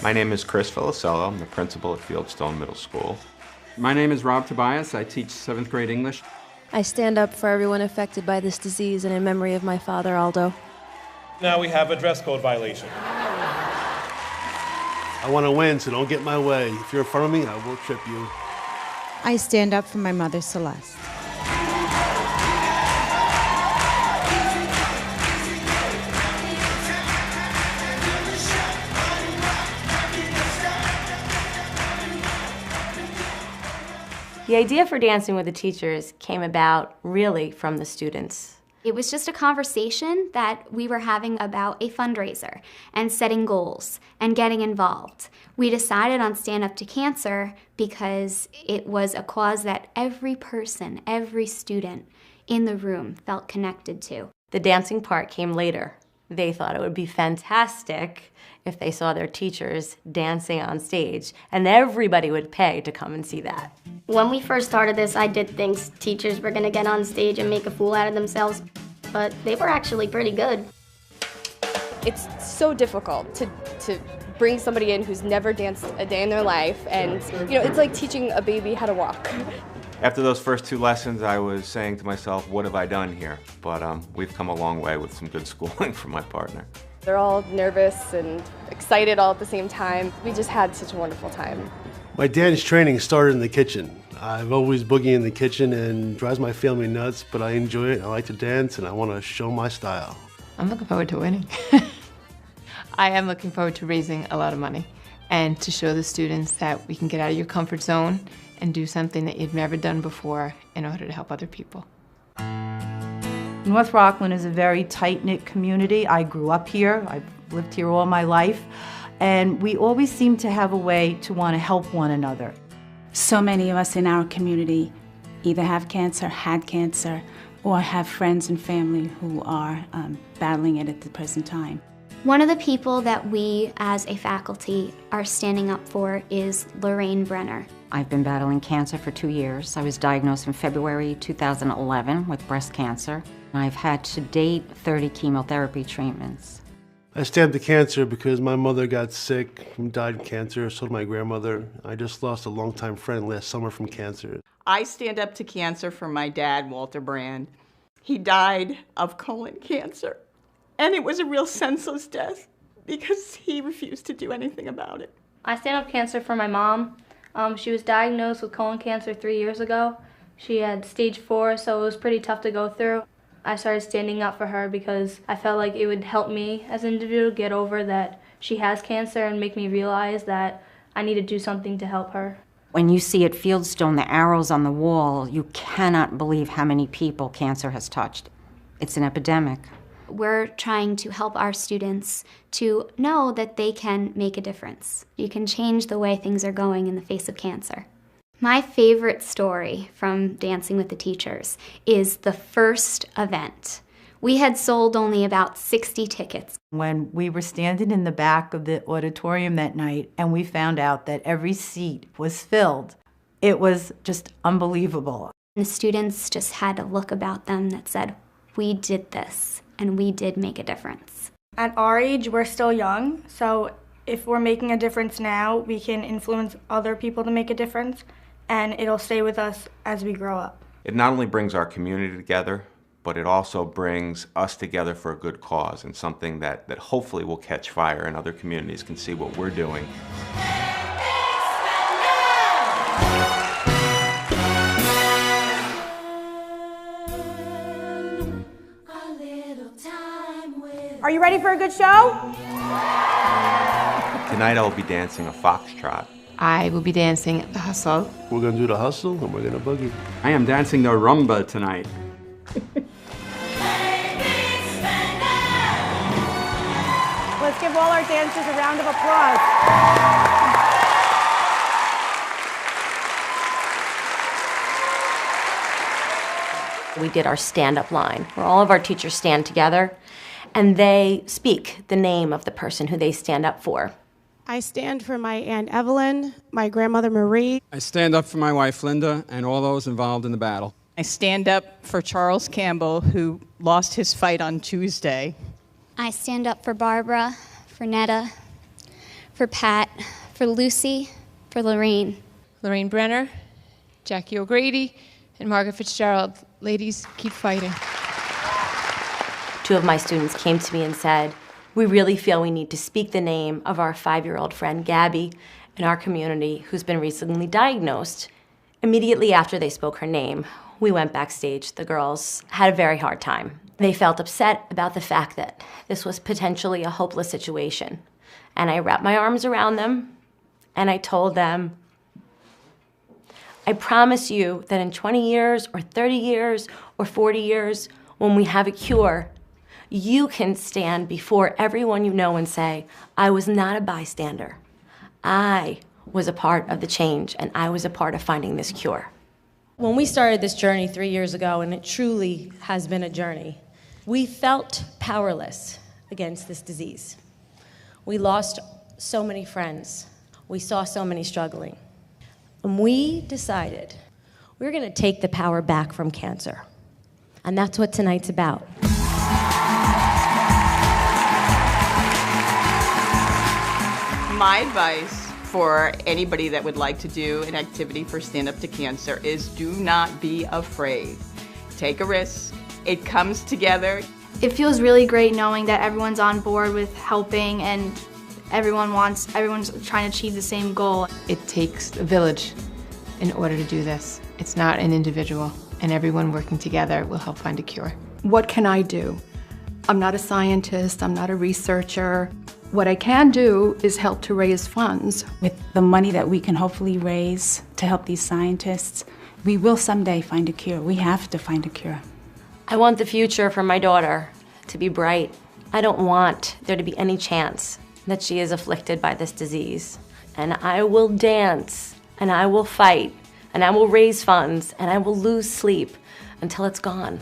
My name is Chris Filicello. I'm the principal at Fieldstone Middle School. My name is Rob Tobias. I teach 7th grade English. I stand up for everyone affected by this disease and in memory of my father, Aldo. Now we have a dress code violation. I want to win, so don't get in my way. If you're in front of me, I will trip you. I stand up for my mother, Celeste. The idea for Dancing with the Teachers came about really from the students. It was just a conversation that we were having about a fundraiser and setting goals and getting involved. We decided on Stand Up to Cancer because it was a cause that every person, every student in the room felt connected to. The dancing part came later. They thought it would be fantastic if they saw their teachers dancing on stage, and everybody would pay to come and see that. When we first started this, I did think teachers were gonna get on stage and make a fool out of themselves, but they were actually pretty good. It's so difficult to bring somebody in who's never danced a day in their life, and it's like teaching a baby how to walk. After those first 2 lessons, I was saying to myself, what have I done here? But we've come a long way with some good schooling from my partner. They're all nervous and excited all at the same time. We just had such a wonderful time. My dance training started in the kitchen. I've always boogied in the kitchen and drives my family nuts, but I enjoy it. I like to dance and I want to show my style. I'm looking forward to winning. I am looking forward to raising a lot of money and to show the students that we can get out of your comfort zone and do something that you've never done before in order to help other people. North Rockland is a very tight-knit community. I grew up here. I've lived here all my life. And we always seem to have a way to want to help one another. So many of us in our community either have cancer, had cancer, or have friends and family who are battling it at the present time. One of the people that we as a faculty are standing up for is Lorraine Brenner. I've been battling cancer for 2 years. I was diagnosed in February 2011 with breast cancer. I've had to date 30 chemotherapy treatments. I stand up to cancer because my mother got sick and died of cancer, so did my grandmother. I just lost a longtime friend last summer from cancer. I stand up to cancer for my dad, Walter Brand. He died of colon cancer, and it was a real senseless death because he refused to do anything about it. I stand up cancer for my mom. She was diagnosed with colon cancer 3 years ago. She had stage 4, so it was pretty tough to go through. I started standing up for her because I felt like it would help me as an individual get over that she has cancer and make me realize that I need to do something to help her. When you see at Fieldstone the arrows on the wall, you cannot believe how many people cancer has touched. It's an epidemic. We're trying to help our students to know that they can make a difference. You can change the way things are going in the face of cancer. My favorite story from Dancing with the Teachers is the first event. We had sold only about 60 tickets. When we were standing in the back of the auditorium that night and we found out that every seat was filled, it was just unbelievable. The students just had a look about them that said, we did this and we did make a difference. At our age, we're still young, so if we're making a difference now, we can influence other people to make a difference, and it'll stay with us as we grow up. It not only brings our community together, but it also brings us together for a good cause and something that hopefully will catch fire and other communities can see what we're doing. Are you ready for a good show? Tonight I will be dancing a foxtrot. I will be dancing the hustle. We're going to do the hustle and we're going to boogie. I am dancing the rumba tonight. Let's give all our dancers a round of applause. We did our stand-up line, where all of our teachers stand together, and they speak the name of the person who they stand up for. I stand for my Aunt Evelyn, my grandmother Marie. I stand up for my wife Linda and all those involved in the battle. I stand up for Charles Campbell, who lost his fight on Tuesday. I stand up for Barbara, for Netta, for Pat, for Lucy, for Lorraine. Lorraine Brenner, Jackie O'Grady, and Margaret Fitzgerald. Ladies, keep fighting. 2 of my students came to me and said, we really feel we need to speak the name of our 5-year-old friend Gabby in our community who's been recently diagnosed. Immediately after they spoke her name, we went backstage. The girls had a very hard time. They felt upset about the fact that this was potentially a hopeless situation. And I wrapped my arms around them and I told them, I promise you that in 20 years or 30 years or 40 years, when we have a cure, you can stand before everyone you know and say, I was not a bystander. I was a part of the change, and I was a part of finding this cure. When we started this journey 3 years ago, and it truly has been a journey, we felt powerless against this disease. We lost so many friends. We saw so many struggling. And we decided we're going to take the power back from cancer. And that's what tonight's about. My advice for anybody that would like to do an activity for Stand Up to Cancer is do not be afraid. Take a risk. It comes together. It feels really great knowing that everyone's on board with helping and everyone's trying to achieve the same goal. It takes a village in order to do this. It's not an individual, and everyone working together will help find a cure. What can I do? I'm not a scientist, I'm not a researcher. What I can do is help to raise funds. With the money that we can hopefully raise to help these scientists, we will someday find a cure. We have to find a cure. I want the future for my daughter to be bright. I don't want there to be any chance that she is afflicted by this disease. And I will dance, and I will fight, and I will raise funds, and I will lose sleep until it's gone.